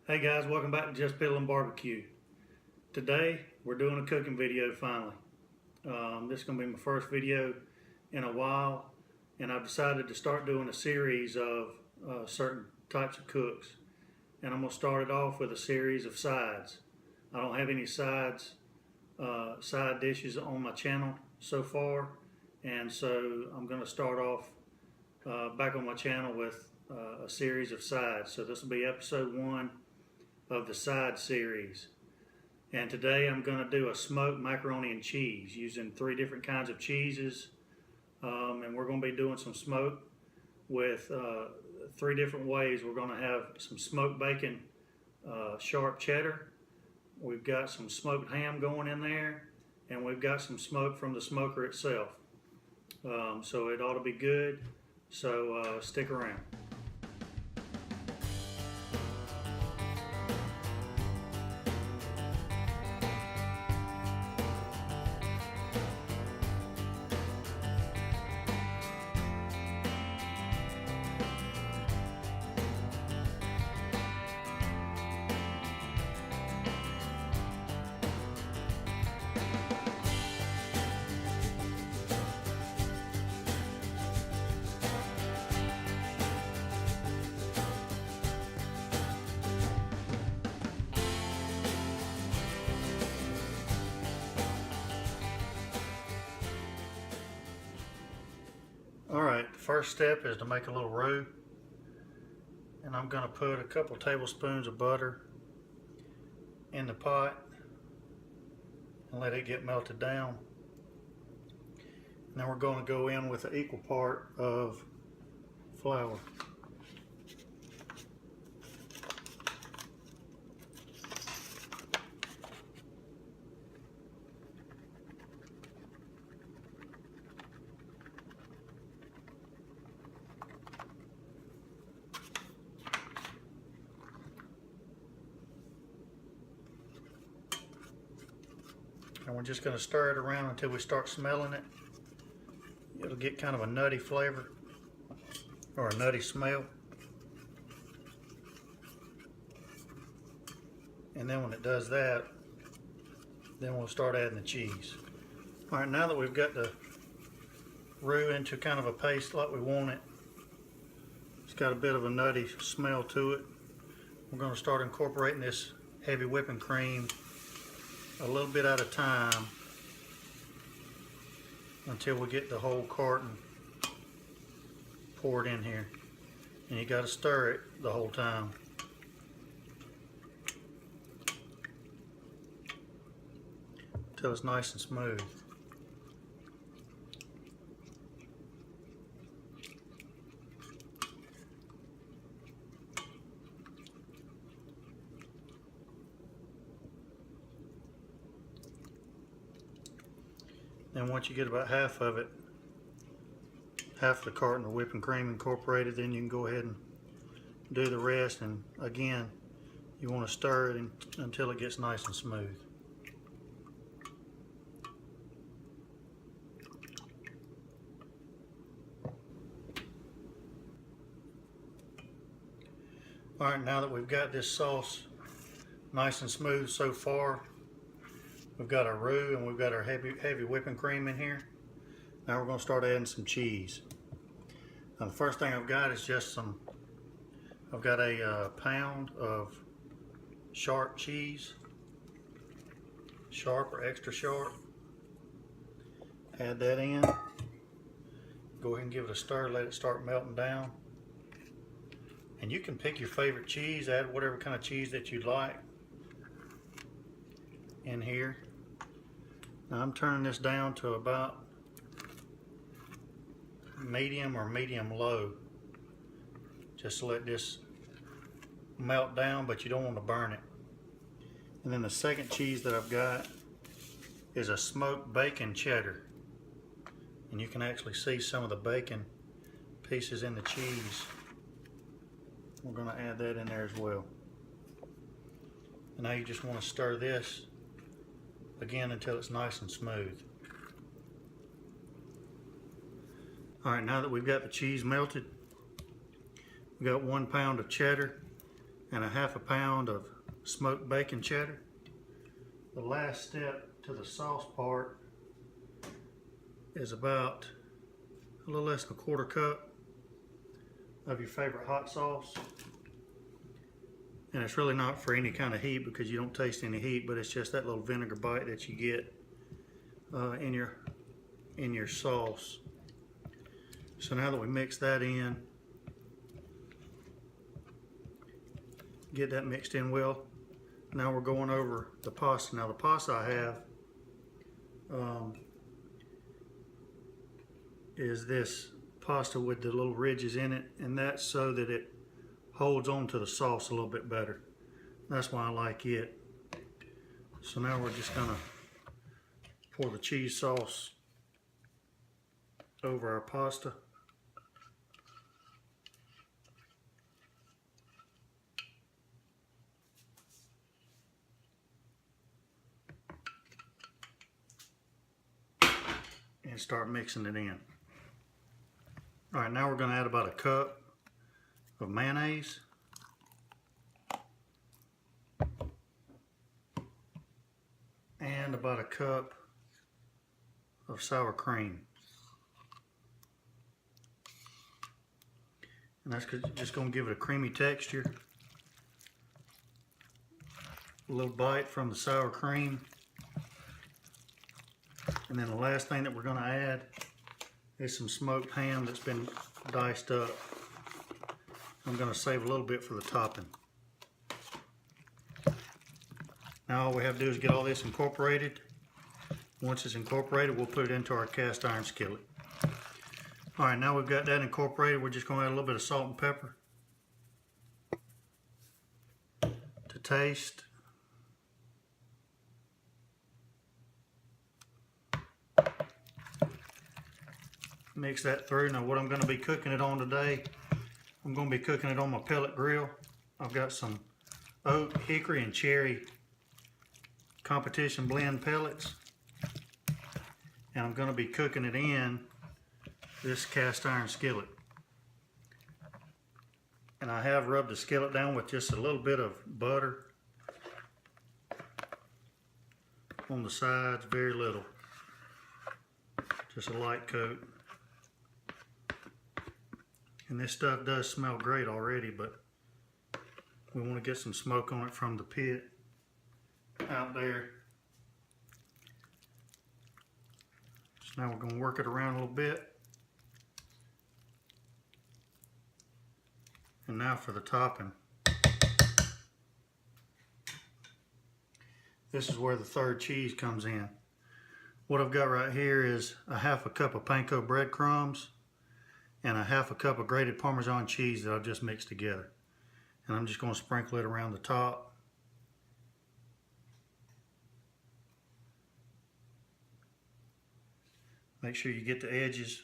Hey guys, welcome back to Just Piddling Barbecue. Today we're doing a cooking video finally. This is going to be my first video in a while, and I've decided to start doing a series of certain types of cooks. And I'm going to start it off with a series of sides. I don't have any side dishes on my channel so far, and so I'm going to start off back on my channel with a series of sides. So this will be episode 1 of the side series. And today I'm going to do a smoked macaroni and cheese using 3 different kinds of cheeses. And we're going to be doing some smoke with 3 different ways. We're going to have some smoked bacon sharp cheddar. We've got some smoked ham going in there, and we've got some smoke from the smoker itself. So it ought to be good. So stick around. Alright, the first step is to make a little roux, and I'm going to put a couple tablespoons of butter in the pot and let it get melted down. And then we're going to go in with an equal part of flour. And we're just going to stir it around until we start smelling it. It'll get kind of a nutty flavor or a nutty smell. And then when it does that, then we'll start adding the cheese. Alright, now that we've got the roux into kind of a paste like we want it, it's got a bit of a nutty smell to it. We're going to start incorporating this heavy whipping cream a little bit at a time until we get the whole carton poured in here. And you got to stir it the whole time. Until it's nice and smooth. Then once you get about half of it, half the carton of whipping cream incorporated, then you can go ahead and do the rest. And again, you want to stir it until it gets nice and smooth. Alright, now that we've got this sauce nice and smooth so far, we've got our roux and we've got our heavy whipping cream in here. Now we're going to start adding some cheese. Now the first thing I've got is just I've got a pound of sharp cheese. Sharp or extra sharp. Add that in. Go ahead and give it a stir, let it start melting down. And you can pick your favorite cheese, add whatever kind of cheese that you like in here. Now I'm turning this down to about medium or medium low, just to let this melt down, but you don't want to burn it. And then the second cheese that I've got is a smoked bacon cheddar, and you can actually see some of the bacon pieces in the cheese. We're going to add that in there as well. And now you just want to stir this again until it's nice and smooth. Alright, now that we've got the cheese melted, we've got 1 pound of cheddar and a half a pound of smoked bacon cheddar. The last step to the sauce part is about a little less than a quarter cup of your favorite hot sauce. And it's really not for any kind of heat because you don't taste any heat, but it's just that little vinegar bite that you get in your sauce. So now that we mix that in, get that mixed in well, now we're going over the pasta. Now the pasta I have is this pasta with the little ridges in it, and that's so that it holds on to the sauce a little bit better. That's why I like it. So now we're just gonna pour the cheese sauce over our pasta. And start mixing it in. All right, now we're gonna add about a cup of mayonnaise. And about a cup of sour cream. And that's just going to give it a creamy texture. A little bite from the sour cream. And then the last thing that we're going to add is some smoked ham that's been diced up. I'm going to save a little bit for the topping. Now all we have to do is get all this incorporated. Once it's incorporated, we'll put it into our cast iron skillet. All right, now we've got that incorporated, we're just going to add a little bit of salt and pepper to taste. Mix that through. Now what I'm going to be cooking it on today, I'm going to be cooking it on my pellet grill. I've got some oak, hickory, and cherry competition blend pellets, and I'm going to be cooking it in this cast iron skillet. And I have rubbed the skillet down with just a little bit of butter on the sides, very little, just a light coat. And this stuff does smell great already, but we want to get some smoke on it from the pit out there. So now we're going to work it around a little bit. And now for the topping. This is where the third cheese comes in. What I've got right here is a half a cup of panko breadcrumbs and a half a cup of grated Parmesan cheese that I've just mixed together. And I'm just going to sprinkle it around the top. Make sure you get the edges.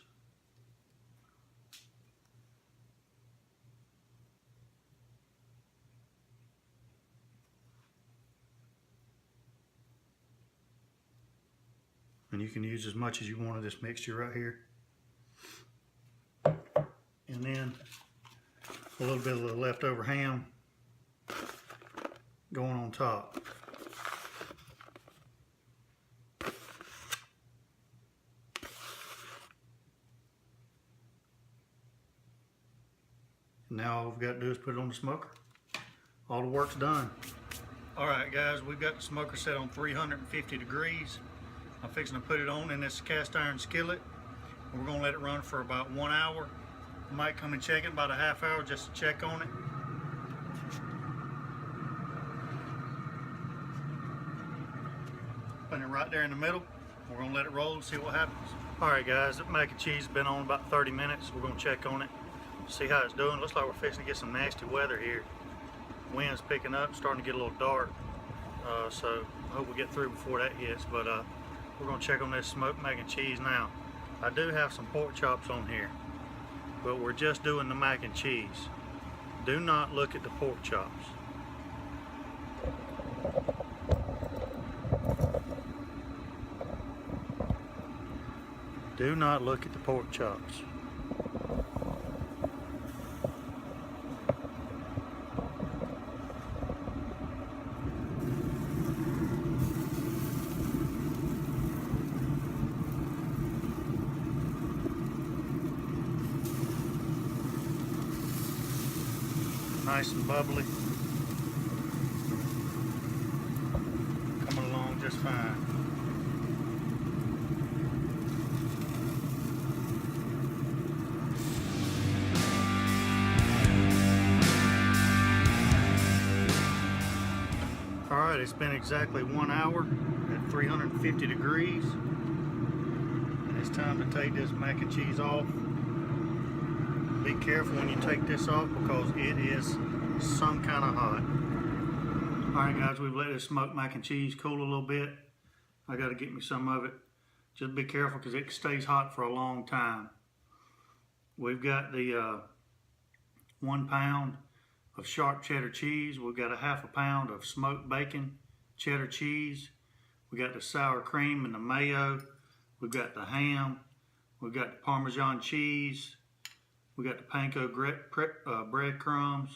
And you can use as much as you want of this mixture right here. And then a little bit of the leftover ham going on top. Now all we've got to do is put it on the smoker. All the work's done. All right, guys, we've got the smoker set on 350 degrees. I'm fixing to put it on in this cast iron skillet. We're going to let it run for about 1 hour. I might come and check it about a half hour just to check on it. Putting it right there in the middle. We're going to let it roll and see what happens. All right, guys, that mac and cheese has been on about 30 minutes. We're going to check on it, see how it's doing. Looks like we're fixing to get some nasty weather here. Wind's picking up, starting to get a little dark. So I hope we get through before that hits. But we're going to check on this smoked mac and cheese now. I do have some pork chops on here, but we're just doing the mac and cheese. Do not look at the pork chops. Do not look at the pork chops. nice and bubbly. Coming along just fine. Alright, it's been exactly 1 hour at 350 degrees. And it's time to take this mac and cheese off. Be careful when you take this off because it is some kind of hot. Alright guys, we've let this smoked mac and cheese cool a little bit. I got to get me some of it. Just be careful because it stays hot for a long time. We've got the 1 pound of sharp cheddar cheese. We've got a ½ pound of smoked bacon, cheddar cheese. We got the sour cream and the mayo. We've got the ham. We've got the Parmesan cheese. We got the panko breadcrumbs.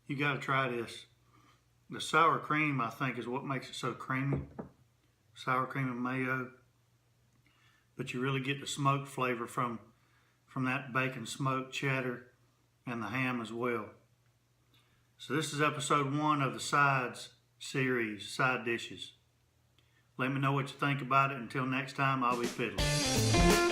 You got to try this. The sour cream, I think, is what makes it so creamy. Sour cream and mayo. But you really get the smoked flavor from that bacon smoked cheddar and the ham as well. So this is episode 1 of the sides series, side dishes. Let me know what you think about it. Until next time, I'll be fiddling.